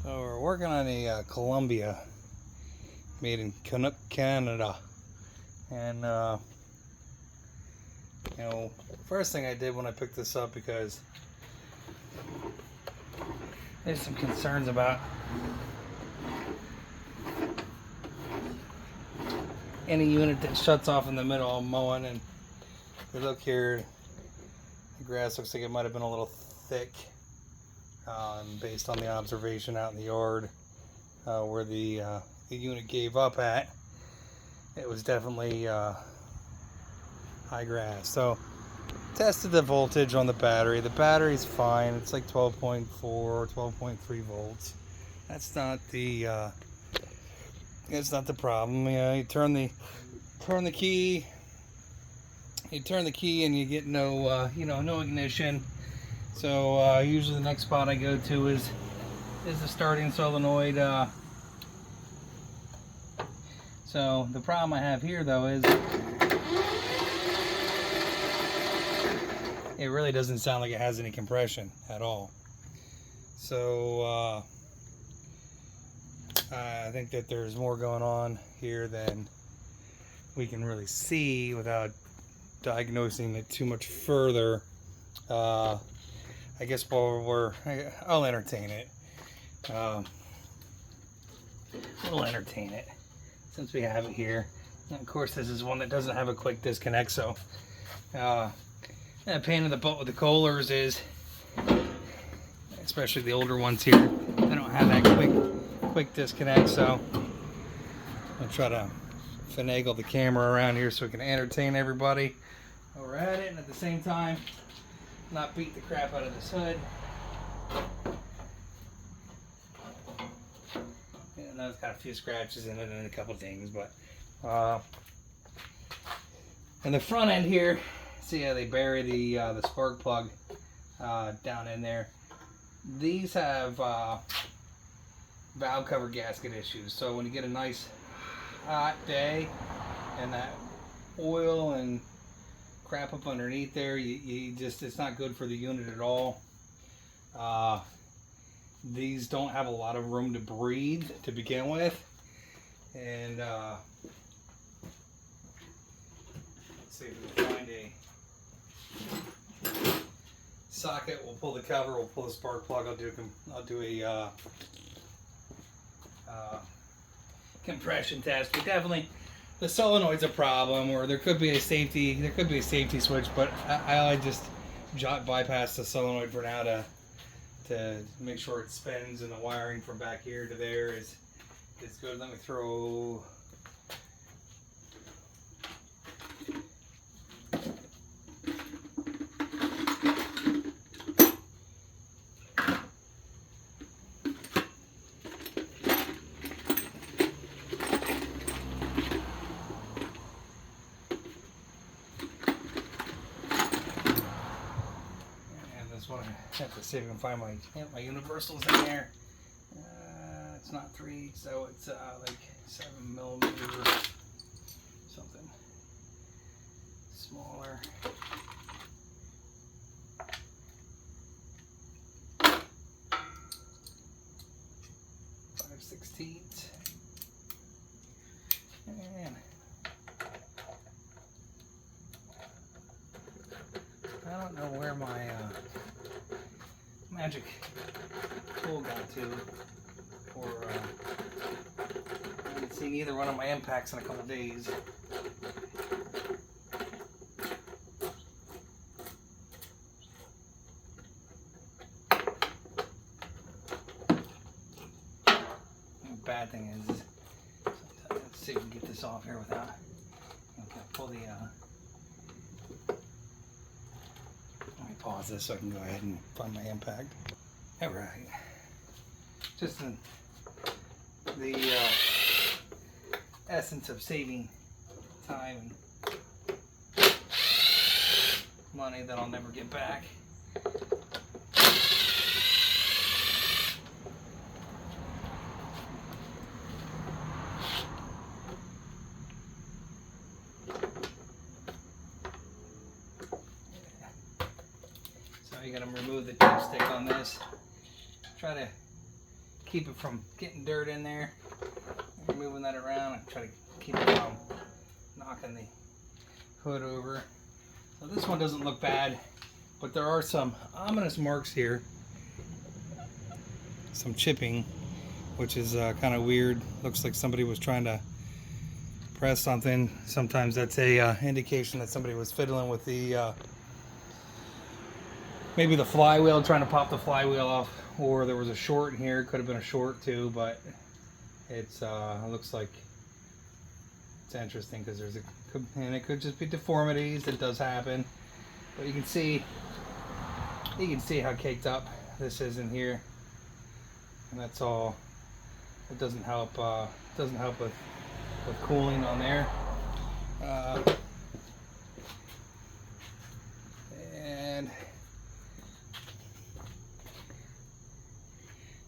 So we're working on a Columbia made in Canuck, Canada, and first thing I did when I picked this up, because there's some concerns about any unit that shuts off in the middle of mowing. And if you look here, the grass looks like it might have been a little thick, based on the observation out in the yard where the unit gave up at. It was definitely high grass. So tested the voltage on the battery. The battery's fine. It's like 12.4 or 12.3 volts. That's not the problem. You turn the key. You turn the key and you get no no ignition. So usually the next spot I go to is the starting solenoid. So the problem I have here though is it really doesn't sound like it has any compression at all. So I think that there's more going on here than we can really see without diagnosing it too much further. I guess I'll entertain it. We'll entertain it since we have it here. And of course, this is one that doesn't have a quick disconnect, so a pain in the butt with the Kohlers is, especially the older ones here, they don't have that quick disconnect. So I'll try to finagle the camera around here so we can entertain everybody while we're at it, and at the same time not beat the crap out of this hood. I know it's got a few scratches in it and a couple dings, but and the front end here, see how they bury the spark plug down in there. These have valve cover gasket issues. So when you get a nice hot day and that oil and crap up underneath there, it's not good for the unit at all. These don't have a lot of room to breathe to begin with, and let's see if we can find a socket. We'll pull the cover, we'll pull the spark plug. I'll do a compression test. But definitely the solenoid's a problem, or there could be a safety switch, but I just bypass the solenoid for now to make sure it spins, and the wiring from back here to there is good. Let me throw I have to see if I can find my universals in there. It's not 3, so it's like 7mm or something smaller. 5/16. And I don't know where my magic tool got to, or I haven't seen either one of my impacts in a couple days. The bad thing is let's see if we can get this off here without, okay, pull the let me pause this so I can go ahead and find my impact. All right. Just in the essence of saving time and money that I'll never get back. So you gotta remove the dipstick on this. Try to keep it from getting dirt in there. You're moving that around and try to keep it from knocking the hood over. So this one doesn't look bad, but there are some ominous marks here. Some chipping, which is kind of weird. Looks like somebody was trying to press something. Sometimes that's a indication that somebody was fiddling with the maybe the flywheel, trying to pop the flywheel off, or there was a short in here. It could have been a short too, but it's it looks like it's interesting because there's and it could just be deformities. It does happen, but you can see how caked up this is in here, and that's all. It doesn't help with cooling on there. And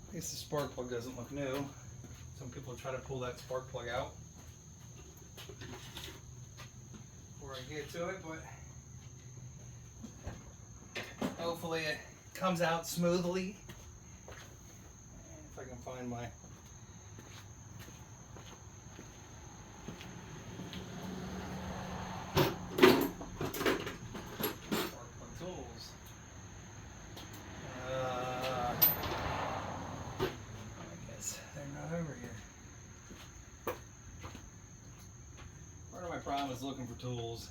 at least the spark plug doesn't look new. Some people try to pull that spark plug out before I get to it, but hopefully it comes out smoothly. If I can find my spark plug tools. I guess they're not over here. Part of my problem is looking for tools.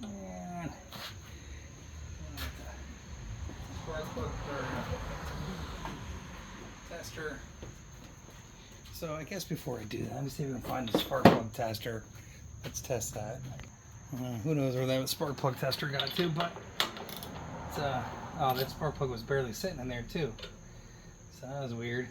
And spark plug tester. So I guess before I do that, let me see if we can find the spark plug tester. Let's test that. Who knows where that spark plug tester got to, but it's, oh, that spark plug was barely sitting in there too. So that was weird.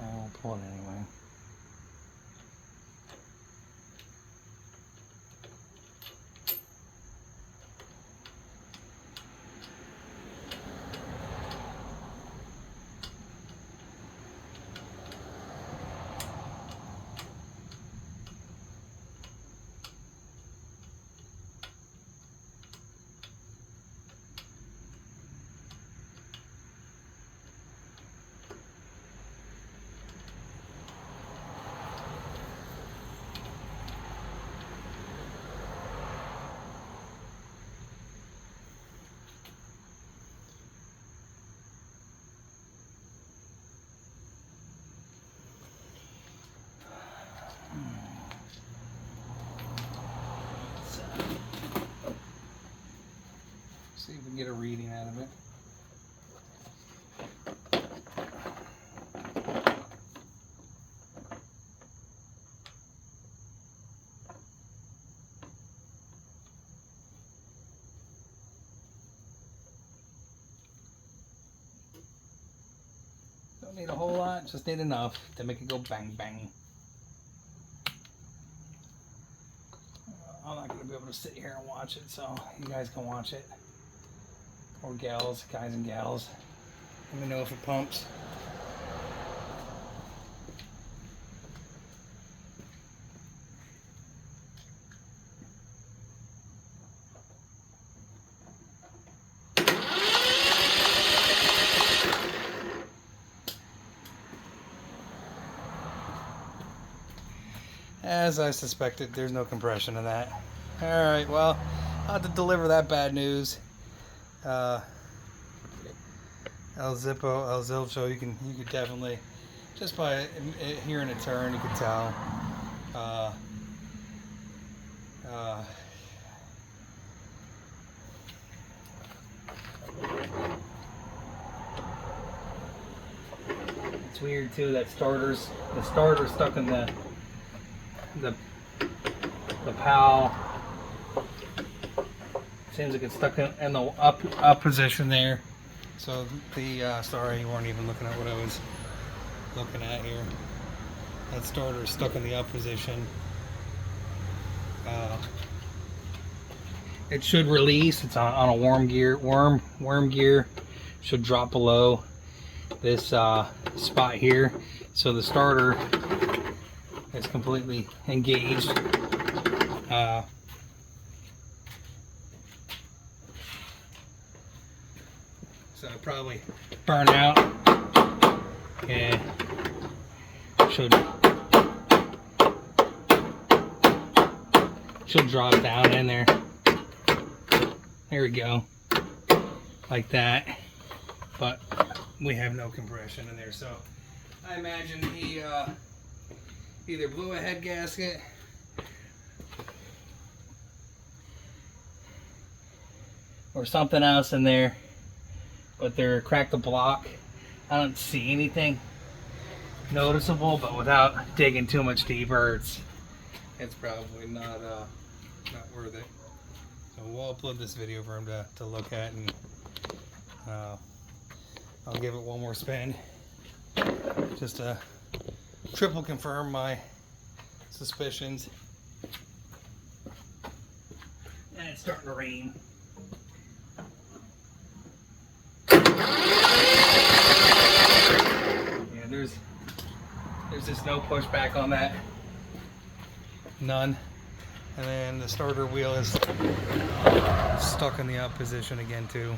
I'll pull it anyway. See if we can get a reading out of it. Don't need a whole lot, just need enough to make it go bang bang. I'm not going to be able to sit here and watch it, so you guys can watch it. Or gals, guys and gals. Let me know if it pumps. As I suspected, there's no compression in that. Alright, well, I'll have to deliver that bad news. El Zilcho, you could definitely, just by hearing a turn, you can tell. It's weird too that the starter's stuck in the PAL. Seems like it's stuck in the up position there. So the sorry, you weren't even looking at what I was looking at here. That starter is stuck in the up position. It should release. It's on a worm gear. should drop below this spot here, so the starter is completely engaged. So it'll probably burn out and should drop down in there. There we go, like that. But we have no compression in there, so I imagine he either blew a head gasket or something else in there, but they're cracked the block. I don't see anything noticeable, but without digging too much deeper, it's probably not worth it. So we'll upload this video for him to look at, and I'll give it one more spin just to triple confirm my suspicions. And it's starting to rain. Yeah, there's just no pushback on that. None. And then the starter wheel is stuck in the up position again too.